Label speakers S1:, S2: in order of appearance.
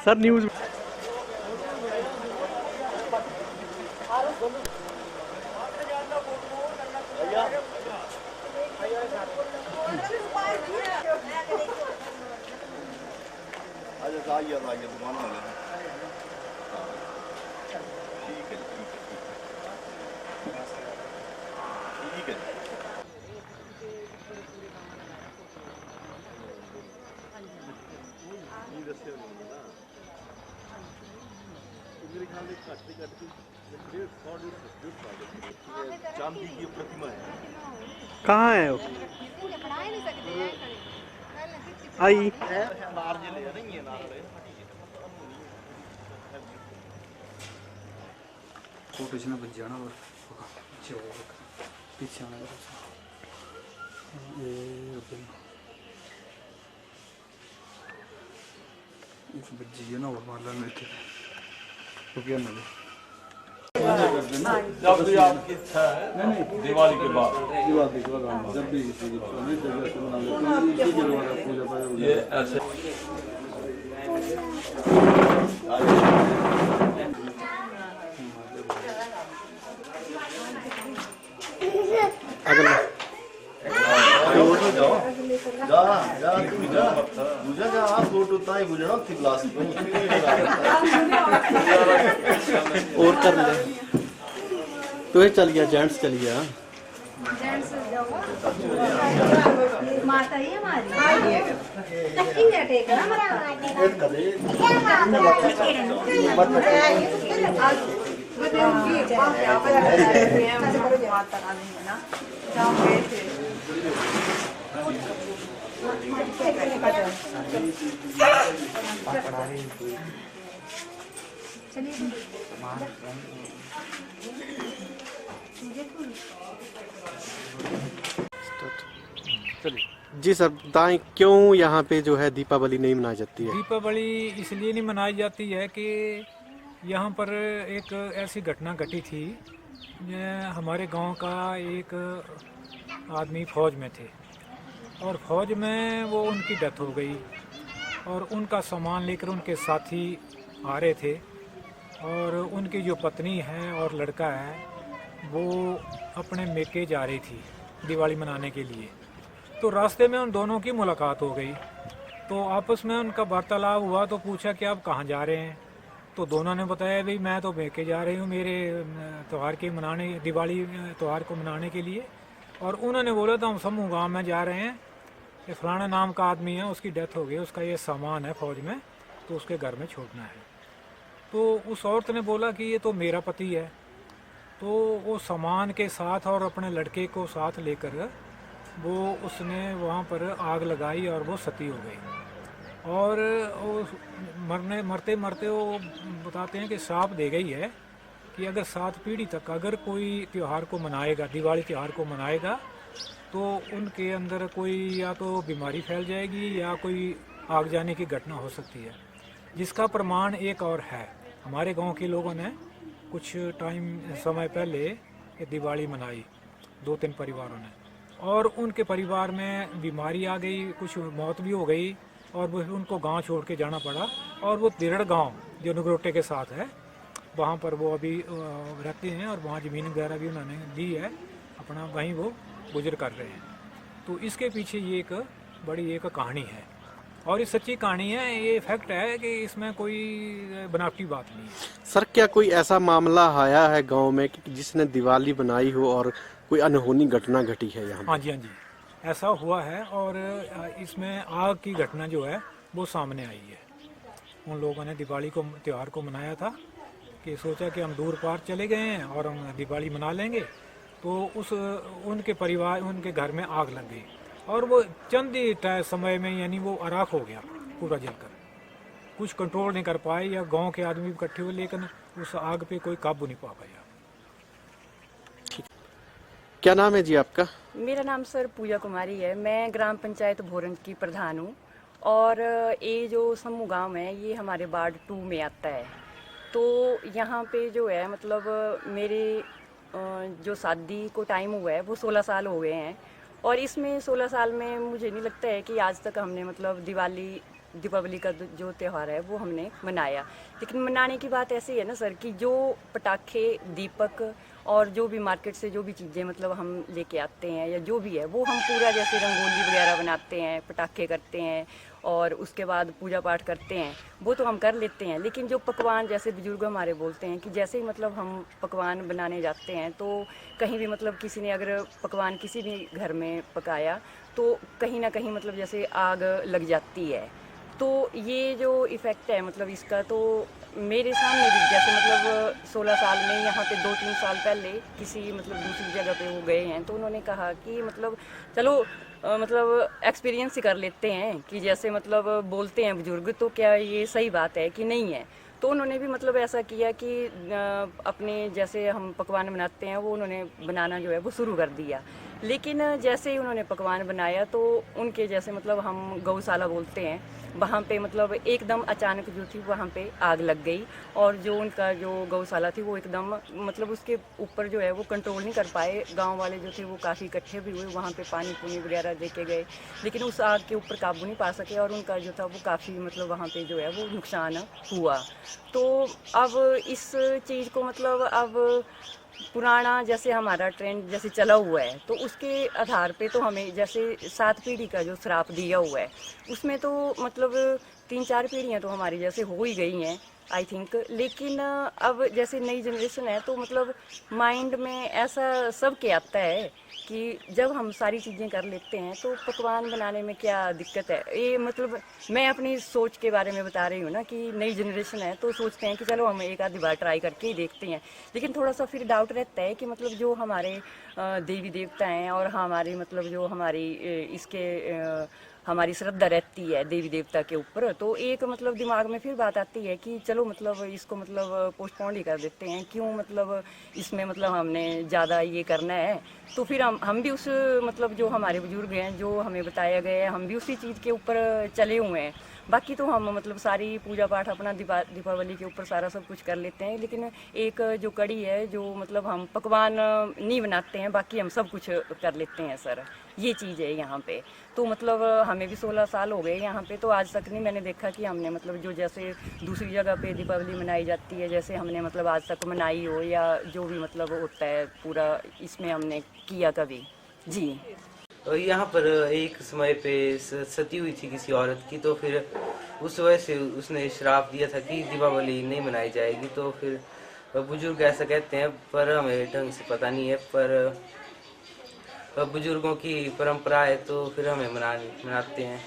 S1: Sir news
S2: चांदी की प्रतिमा है।
S1: कहाँ है वो? आई
S3: फोटो से ना बच जाना और पीछे आना बच्ची ना और मारला मिलते तो क्या मिले
S2: जब भी आपकी इच्छा है दिवाली के बाद
S3: जब भी पूजा
S2: ये ऐसे
S1: और कर ले तो ये चल गया जेंट्स चल गया
S4: माता ही हमारी
S1: जी सर बताएं क्यों यहाँ पे जो है दीपावली नहीं मनाई जाती है?
S5: दीपावली इसलिए नहीं मनाई जाती है कि यहाँ पर एक ऐसी घटना घटी थी। हमारे गांव का एक आदमी फौज में थे और फौज में वो उनकी डेथ हो गई और उनका सामान लेकर उनके साथी आ रहे थे और उनकी जो पत्नी है और लड़का है वो अपने मेके जा रही थी दिवाली मनाने के लिए। तो रास्ते में उन दोनों की मुलाकात हो गई तो आपस में उनका वार्तालाप हुआ तो पूछा कि आप कहाँ जा रहे हैं? तो दोनों ने बताया भाई मैं तो मेके जा रही हूँ मेरे त्यौहार के मनाने दिवाली त्यौहार को मनाने के लिए। और उन्होंने बोला तो हम समूह गाँव में जा रहे हैं, ये फलाना नाम का आदमी है उसकी डेथ हो गई, उसका ये सामान है फौज में तो उसके घर में छोड़ना है। तो उस औरत ने बोला कि ये तो मेरा पति है। तो वो सामान के साथ और अपने लड़के को साथ लेकर वो उसने वहाँ पर आग लगाई और वो सती हो गई। और वो मरते मरते वो बताते हैं कि श्राप दे गई है कि अगर 7 पीढ़ी तक अगर कोई त्यौहार को मनाएगा, दिवाली त्यौहार को मनाएगा तो उनके अंदर कोई या तो बीमारी फैल जाएगी या कोई आग जाने की घटना हो सकती है। जिसका प्रमाण एक और है, हमारे गांव के लोगों ने कुछ समय पहले दिवाली मनाई 2-3 परिवारों ने और उनके परिवार में बीमारी आ गई, कुछ मौत भी हो गई और वो उनको गांव छोड़ के जाना पड़ा। और वो तिरड़ गांव जो नगरोटे के साथ है वहाँ पर वो अभी रहते हैं और वहाँ ज़मीन वगैरह भी उन्होंने ली है अपना, वहीं वो गुजर कर रहे हैं। तो इसके पीछे ये एक बड़ी एक कहानी है और ये सच्ची कहानी है, ये फैक्ट है कि इसमें कोई बनावटी बात नहीं है।
S1: सर क्या कोई ऐसा मामला आया है गांव में कि जिसने दिवाली बनाई हो और कोई अनहोनी घटना घटी है यहाँ?
S5: हाँ जी, हाँ जी, ऐसा हुआ है और इसमें आग की घटना जो है वो सामने आई है। उन लोगों ने दिवाली को त्यौहार को मनाया था कि सोचा कि हम दूर पार चले गए हैं और हम दिवाली मना लेंगे, तो उनके परिवार उनके घर में आग लग गई और वो चंद ही समय में यानी वो अराख हो गया पूरा जलकर। कुछ कंट्रोल नहीं कर पाए या गांव के आदमी इकट्ठे हुए लेकिन उस आग पे कोई काबू नहीं पा पाया।
S1: क्या नाम है जी आपका?
S6: मेरा नाम सर पूजा कुमारी है। मैं ग्राम पंचायत भोरंज की प्रधान हूँ और ये जो समूह गांव है ये हमारे वार्ड 2 में आता है। तो यहाँ पे जो है मतलब मेरे जो शादी को टाइम हुआ है वो 16 साल हो गए हैं और इसमें 16 साल में मुझे नहीं लगता है कि आज तक हमने मतलब दिवाली दीपावली का जो त्यौहार है वो हमने मनाया। लेकिन मनाने की बात ऐसी है ना सर कि जो पटाखे, दीपक और जो भी मार्केट से जो भी चीज़ें मतलब हम लेके आते हैं या जो भी है वो हम पूरा जैसे रंगोली वगैरह बनाते हैं, पटाखे करते हैं और उसके बाद पूजा पाठ करते हैं, वो तो हम कर लेते हैं। लेकिन जो पकवान, जैसे बुजुर्ग हमारे बोलते हैं कि जैसे ही मतलब हम पकवान बनाने जाते हैं तो कहीं भी मतलब किसी ने अगर पकवान किसी भी घर में पकाया तो कहीं ना कहीं मतलब जैसे आग लग जाती है। तो ये जो इफ़ेक्ट है मतलब इसका, तो मेरे सामने भी जैसे मतलब 16 साल में यहाँ पे 2-3 साल पहले किसी मतलब दूसरी जगह पे वो गए हैं तो उन्होंने कहा कि मतलब चलो मतलब एक्सपीरियंस ही कर लेते हैं कि जैसे मतलब बोलते हैं बुजुर्ग तो क्या ये सही बात है कि नहीं है। तो उन्होंने भी मतलब ऐसा किया कि अपने जैसे हम पकवान बनाते हैं वो उन्होंने बनाना जो है वो शुरू कर दिया। लेकिन जैसे ही उन्होंने पकवान बनाया तो उनके जैसे मतलब हम गौशाला बोलते हैं वहाँ पे मतलब एकदम अचानक जो थी वहाँ पे आग लग गई और जो उनका जो गौशाला थी वो एकदम मतलब उसके ऊपर जो है वो कंट्रोल नहीं कर पाए। गांव वाले जो थे वो काफ़ी इकट्ठे भी हुए, वहाँ पे पानी पूनी वगैरह दे के गए, लेकिन उस आग के ऊपर काबू नहीं पा सके और उनका जो था वो काफ़ी मतलब वहाँ पे जो है वो नुकसान हुआ। तो अब इस चीज़ को मतलब अब पुराना जैसे हमारा ट्रेंड जैसे चला हुआ है तो उसके आधार पे तो हमें जैसे 7 पीढ़ी का जो श्राप दिया हुआ है उसमें तो मतलब 3-4 पीढ़ियाँ तो हमारी जैसे हो ही गई हैं आई थिंक। लेकिन अब जैसे नई जनरेशन है तो मतलब माइंड में ऐसा सब के आता है कि जब हम सारी चीज़ें कर लेते हैं तो पकवान बनाने में क्या दिक्कत है। ये मतलब मैं अपनी सोच के बारे में बता रही हूँ ना कि नई जनरेशन है तो सोचते हैं कि चलो हम एक आधी बार ट्राई करके ही देखते हैं। लेकिन थोड़ा सा फिर डाउट रहता है कि मतलब जो हमारे देवी देवता हैं और हमारे मतलब जो हमारी हमारी श्रद्धा रहती है देवी देवता के ऊपर, तो एक मतलब दिमाग में फिर बात आती है कि चलो मतलब इसको मतलब पोस्टपोन ही कर देते हैं, क्यों मतलब इसमें मतलब हमने ज़्यादा ये करना है। तो फिर हम भी उस मतलब जो हमारे बुजुर्ग हैं जो हमें बताया गया है हम भी उसी चीज़ के ऊपर चले हुए हैं। बाकी तो हम मतलब सारी पूजा पाठ अपना दीपावली के ऊपर सारा सब कुछ कर लेते हैं, लेकिन एक जो कड़ी है जो मतलब हम पकवान नहीं बनाते हैं, बाकी हम सब कुछ कर लेते हैं सर। ये चीज़ है यहाँ पे। तो मतलब हमें भी 16 साल हो गए यहाँ पे, तो आज तक नहीं मैंने देखा कि हमने मतलब जो जैसे दूसरी जगह पे दीपावली मनाई जाती है जैसे हमने मतलब आज तक मनाई हो या जो भी मतलब होता है पूरा इसमें हमने किया कभी जी।
S7: और यहाँ पर एक समय पे सती हुई थी किसी औरत की, तो फिर उस वजह से उसने श्राप दिया था कि दीपावली नहीं मनाई जाएगी। तो फिर बुजुर्ग ऐसा कहते हैं पर हमें ढंग से पता नहीं है, पर बुजुर्गों की परंपरा है तो फिर हमें मनाते हैं।